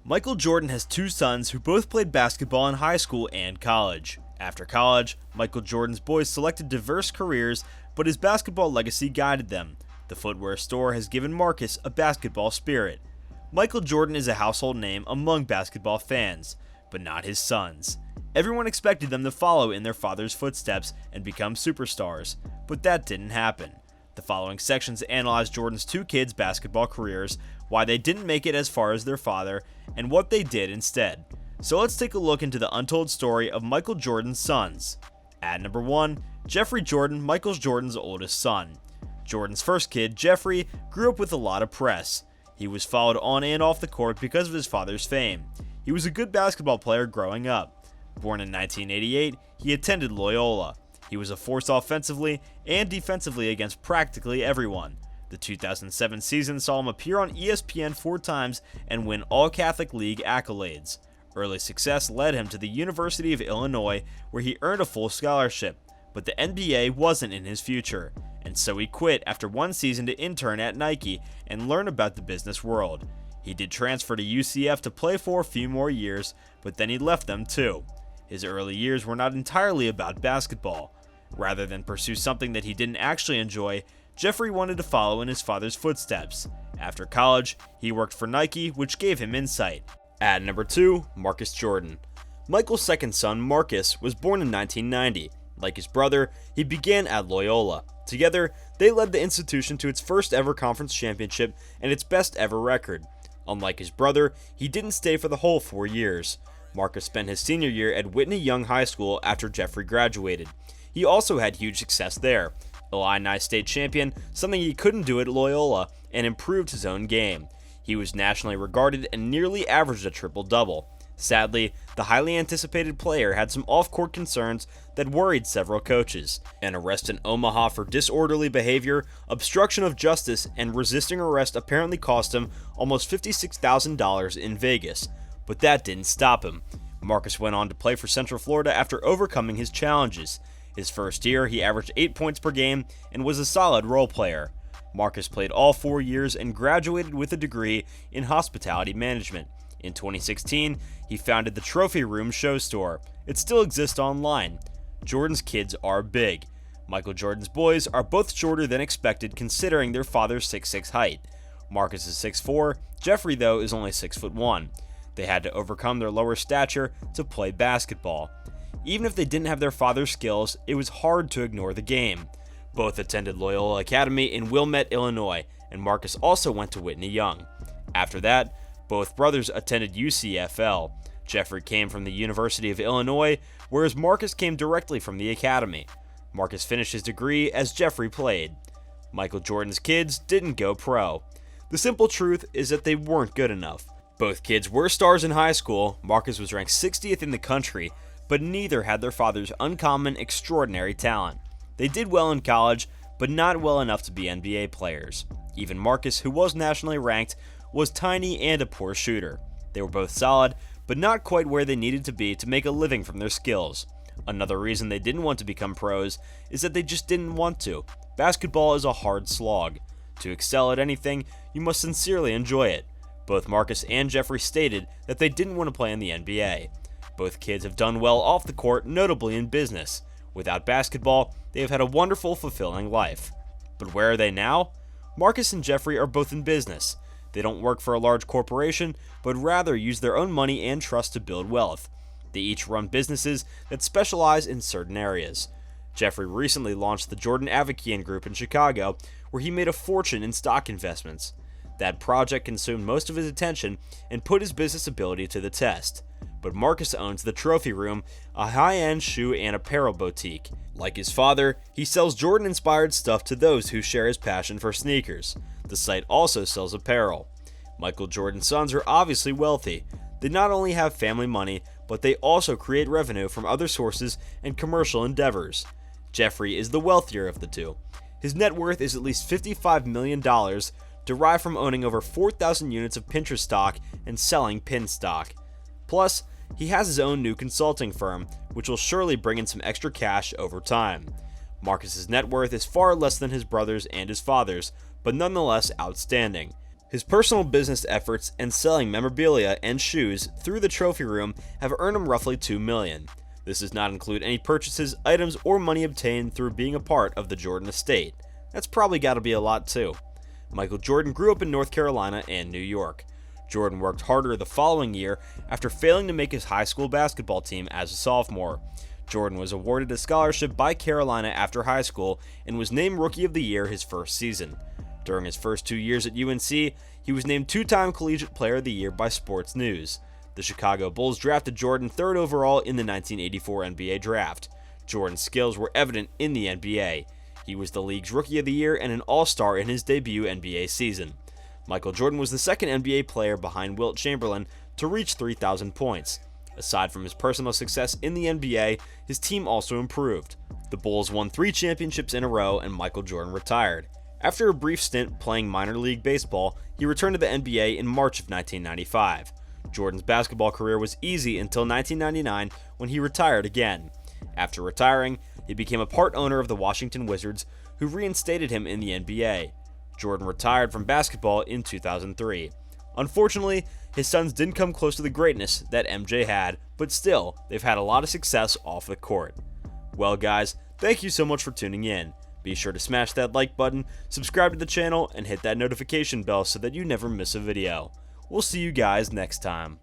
Michael Jordan has two sons who both played basketball in high school and college. After college, Michael Jordan's boys selected diverse careers, but his basketball legacy guided them. The footwear store has given Marcus a basketball spirit. Michael Jordan is a household name among basketball fans, but not his sons. Everyone expected them to follow in their father's footsteps and become superstars, but that didn't happen. The following sections analyze Jordan's two kids' basketball careers, why they didn't make it as far as their father, and what they did instead. So let's take a look into the untold story of Michael Jordan's sons. At number 1, Jeffrey Jordan, Michael Jordan's oldest son. Jordan's first kid, Jeffrey, grew up with a lot of press. He was followed on and off the court because of his father's fame. He was a good basketball player growing up. Born in 1988, he attended Loyola. He was a force offensively and defensively against practically everyone. The 2007 season saw him appear on ESPN 4 times and win All-Catholic League accolades. Early success led him to the University of Illinois, where he earned a full scholarship, but the NBA wasn't in his future, and so he quit after one season to intern at Nike and learn about the business world. He did transfer to UCF to play for a few more years, but then he left them too. His early years were not entirely about basketball. Rather than pursue something that he didn't actually enjoy, Jeffrey wanted to follow in his father's footsteps. After college, he worked for Nike, which gave him insight. At number 2, Marcus Jordan. Michael's second son, Marcus, was born in 1990. Like his brother, he began at Loyola. Together, they led the institution to its first ever conference championship and its best ever record. Unlike his brother, he didn't stay for the whole 4 years. Marcus spent his senior year at Whitney Young High School after Jeffrey graduated. He also had huge success there. Illini State champion, something he couldn't do at Loyola, and improved his own game. He was nationally regarded and nearly averaged a triple-double. Sadly, the highly anticipated player had some off-court concerns that worried several coaches. An arrest in Omaha for disorderly behavior, obstruction of justice, and resisting arrest apparently cost him almost $56,000 in Vegas. But that didn't stop him. Marcus went on to play for Central Florida after overcoming his challenges. His first year, he averaged 8 points per game and was a solid role player. Marcus played all 4 years and graduated with a degree in hospitality management. In 2016, he founded the Trophy Room Show Store. It still exists online. Jordan's kids are big. Michael Jordan's boys are both shorter than expected considering their father's 6'6" height. Marcus is 6'4", Jeffrey though is only 6'1". They had to overcome their lower stature to play basketball. Even if they didn't have their father's skills, it was hard to ignore the game. Both attended Loyola Academy in Wilmette, Illinois, and Marcus also went to Whitney Young. After that, both brothers attended UCFL. Jeffrey came from the University of Illinois, whereas Marcus came directly from the academy. Marcus finished his degree as Jeffrey played. Michael Jordan's kids didn't go pro. The simple truth is that they weren't good enough. Both kids were stars in high school. Marcus was ranked 60th in the country, but neither had their father's uncommon, extraordinary talent. They did well in college, but not well enough to be NBA players. Even Marcus, who was nationally ranked, was tiny and a poor shooter. They were both solid, but not quite where they needed to be to make a living from their skills. Another reason they didn't want to become pros is that they just didn't want to. Basketball is a hard slog. To excel at anything, you must sincerely enjoy it. Both Marcus and Jeffrey stated that they didn't want to play in the NBA. Both kids have done well off the court, notably in business. Without basketball, they have had a wonderful, fulfilling life. But where are they now? Marcus and Jeffrey are both in business. They don't work for a large corporation, but rather use their own money and trust to build wealth. They each run businesses that specialize in certain areas. Jeffrey recently launched the Jordan Avakian Group in Chicago, where he made a fortune in stock investments. That project consumed most of his attention and put his business ability to the test. But Marcus owns the Trophy Room, a high-end shoe and apparel boutique. Like his father, he sells Jordan-inspired stuff to those who share his passion for sneakers. The site also sells apparel. Michael Jordan's sons are obviously wealthy. They not only have family money, but they also create revenue from other sources and commercial endeavors. Jeffrey is the wealthier of the two. His net worth is at least $55 million, derived from owning over 4,000 units of Pinterest stock and selling pin stock. Plus, he has his own new consulting firm, which will surely bring in some extra cash over time. Marcus's net worth is far less than his brother's and his father's, but nonetheless outstanding. His personal business efforts and selling memorabilia and shoes through the trophy room have earned him roughly $2 million. This does not include any purchases, items, or money obtained through being a part of the Jordan estate. That's probably got to be a lot too. Michael Jordan grew up in North Carolina and New York. Jordan worked harder the following year after failing to make his high school basketball team as a sophomore. Jordan was awarded a scholarship by Carolina after high school and was named Rookie of the Year his first season. During his first 2 years at UNC, he was named two-time Collegiate Player of the Year by Sports News. The Chicago Bulls drafted Jordan third overall in the 1984 NBA draft. Jordan's skills were evident in the NBA. He was the league's Rookie of the Year and an All-Star in his debut NBA season. Michael Jordan was the second NBA player behind Wilt Chamberlain to reach 3,000 points. Aside from his personal success in the NBA, his team also improved. The Bulls won 3 championships in a row and Michael Jordan retired. After a brief stint playing minor league baseball, he returned to the NBA in March of 1995. Jordan's basketball career was easy until 1999 when he retired again. After retiring, he became a part owner of the Washington Wizards, who reinstated him in the NBA. Jordan retired from basketball in 2003. Unfortunately, his sons didn't come close to the greatness that MJ had, but still, they've had a lot of success off the court. Well guys, thank you so much for tuning in. Be sure to smash that like button, subscribe to the channel, and hit that notification bell so that you never miss a video. We'll see you guys next time.